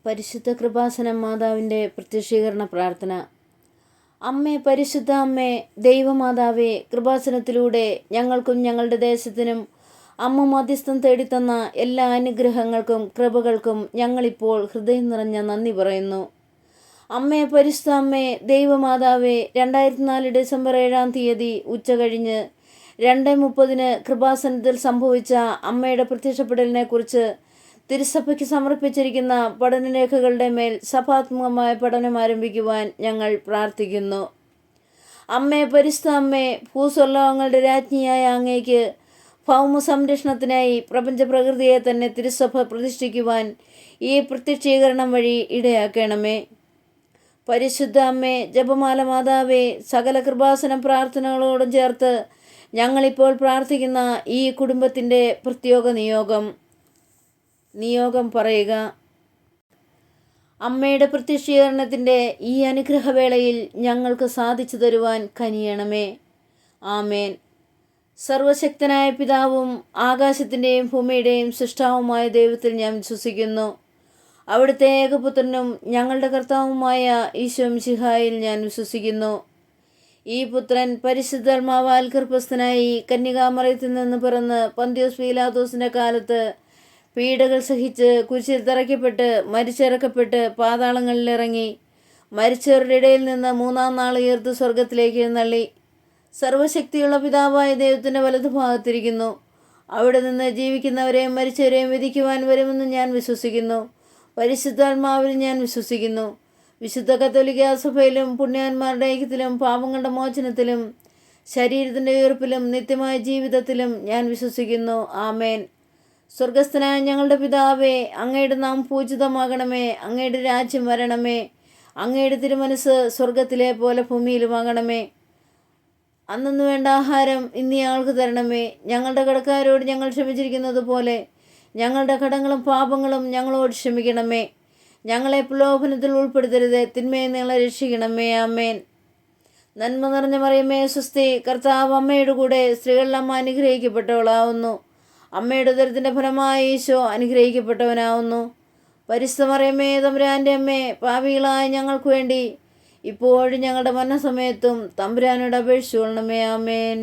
പരിശുദ്ധ കൃപാസന മാതാവിൻ്റെ പ്രത്യക്ഷീകരണ പ്രാർത്ഥന. അമ്മേ, പരിശുദ്ധ അമ്മേ, ദൈവമാതാവേ, കൃപാസനത്തിലൂടെ ഞങ്ങൾക്കും ഞങ്ങളുടെ ദേശത്തിനും അമ്മ മധ്യസ്ഥം തേടിത്തന്ന എല്ലാ അനുഗ്രഹങ്ങൾക്കും കൃപകൾക്കും ഞങ്ങളിപ്പോൾ ഹൃദയം നിറഞ്ഞ നന്ദി പറയുന്നു. അമ്മേ, പരിശുദ്ധ അമ്മേ, ദൈവമാതാവേ, 2004 ഡിസംബർ 7 തീയതി ഉച്ചകഴിഞ്ഞ് 2:30 കൃപാസനത്തിൽ സംഭവിച്ച അമ്മയുടെ പ്രത്യക്ഷപ്പെടലിനെ കുറിച്ച് തിരുസഭയ്ക്ക് സമർപ്പിച്ചിരിക്കുന്ന പഠനരേഖകളുടെ മേൽ സഭാത്മകമായ പഠനം ആരംഭിക്കുവാൻ ഞങ്ങൾ പ്രാർത്ഥിക്കുന്നു. അമ്മേ, പരിശുദ്ധ അമ്മേ, ഭൂസ്വർലോകങ്ങളുടെ രാജ്ഞിയായ അങ്ങേക്ക് ഭൗമ സംരക്ഷണത്തിനായി പ്രപഞ്ച പ്രകൃതിയെ തന്നെ തിരുസഭ പ്രതിഷ്ഠിക്കുവാൻ ഈ പ്രത്യക്ഷീകരണം വഴി ഇടയാക്കണമേ. പരിശുദ്ധ അമ്മേ, ജപമാല മാതാവേ, സകല കൃപാസന പ്രാർത്ഥനകളോടും ചേർത്ത് ഞങ്ങളിപ്പോൾ പ്രാർത്ഥിക്കുന്ന ഈ കുടുംബത്തിൻ്റെ പ്രത്യേക നിയോഗം പറയുക. അമ്മയുടെ പ്രത്യക്ഷീകരണത്തിൻ്റെ ഈ അനുഗ്രഹവേളയിൽ ഞങ്ങൾക്ക് സാധിച്ചു തരുവാൻ കനിയണമേ. ആമേൻ. സർവശക്തനായ പിതാവും ആകാശത്തിൻ്റെയും ഭൂമിയുടെയും സൃഷ്ടാവുമായ ദൈവത്തിൽ ഞാൻ വിശ്വസിക്കുന്നു. അവിടുത്തെ ഏകപുത്രനും ഞങ്ങളുടെ കർത്താവുമായ ഈശോ മിശിഹായിൽ ഞാൻ വിശ്വസിക്കുന്നു. ഈ പുത്രൻ പരിശുദ്ധാത്മാവാൽ ഗർഭസ്ഥനായി കന്യകാമറിയത്തിൽ നിന്ന് പിറന്ന് പന്തിയോസ് പീലാത്തോസിൻ്റെ കാലത്ത് പീഡകൾ സഹിച്ച് കുരിശിൽ തറയ്ക്കപ്പെട്ട് മരിച്ചിറക്കപ്പെട്ട് പാതാളങ്ങളിലിറങ്ങി മരിച്ചവരുടെ ഇടയിൽ നിന്ന് 3-ാം നാൾ ഉയർത്ത് സ്വർഗത്തിലേക്ക് എഴുന്നള്ളി സർവശക്തിയുള്ള പിതാവായ ദൈവത്തിൻ്റെ വലതുഭാഗത്തിരിക്കുന്നു. അവിടെ നിന്ന് ജീവിക്കുന്നവരെയും മരിച്ചവരെയും വിധിക്കുവാൻ വരുമെന്ന് ഞാൻ വിശ്വസിക്കുന്നു. പരിശുദ്ധാത്മാവിൽ ഞാൻ വിശ്വസിക്കുന്നു. വിശുദ്ധ കത്തോലിക്കാ സഭയിലും പുണ്യവാന്മാരുടെ ഐക്യത്തിലും പാപങ്ങളുടെ മോചനത്തിലും ശരീരത്തിൻ്റെ ഉയർപ്പിലും നിത്യമായ ജീവിതത്തിലും ഞാൻ വിശ്വസിക്കുന്നു. ആമേൻ. സ്വർഗസ്ഥനായ ഞങ്ങളുടെ പിതാവേ, അങ്ങയുടെ നാമം പൂജിതമാകണമേ. അങ്ങയുടെ രാജ്യം വരണമേ. അങ്ങയുടെ തിരുമനസ് സ്വർഗത്തിലെ പോലെ ഭൂമിയിലുമാകണമേ. അന്നു വേണ്ട ആഹാരം ഇന്ന് ഞങ്ങൾക്ക് തരണമേ. ഞങ്ങളുടെ കടക്കാരോട് ഞങ്ങൾ ക്ഷമിച്ചിരിക്കുന്നത് പോലെ ഞങ്ങളുടെ കടങ്ങളും പാപങ്ങളും ഞങ്ങളോട് ക്ഷമിക്കണമേ. ഞങ്ങളെ പ്രലോഭനത്തിൽ ഉൾപ്പെടുത്തരുത്, തിന്മയെ ഞങ്ങളെ രക്ഷിക്കണമേ. ആമേൻ. നന്മ നിറഞ്ഞ മറിയമേ, സ്വസ്തി, കർത്താവ് അങ്ങയുടെ കൂടെ സ്ത്രീകളിൽ അമ്മ അനുഗ്രഹിക്കപ്പെട്ടവളാവുന്നു. അമ്മയുടെ ഉദരത്തിൻ്റെ ഫലമായി ഈശോ അനുഗ്രഹിക്കപ്പെട്ടവനാവുന്നു. പരിശുദ്ധ മറിയമേ, തമ്പുരാൻ്റെ അമ്മേ, പാപികളായ ഞങ്ങൾക്ക് വേണ്ടി ഇപ്പോഴും ഞങ്ങളുടെ മരണസമയത്തും തമ്പുരാനോട് അപേക്ഷിച്ചുകൊള്ളണമേ. ആമേൻ.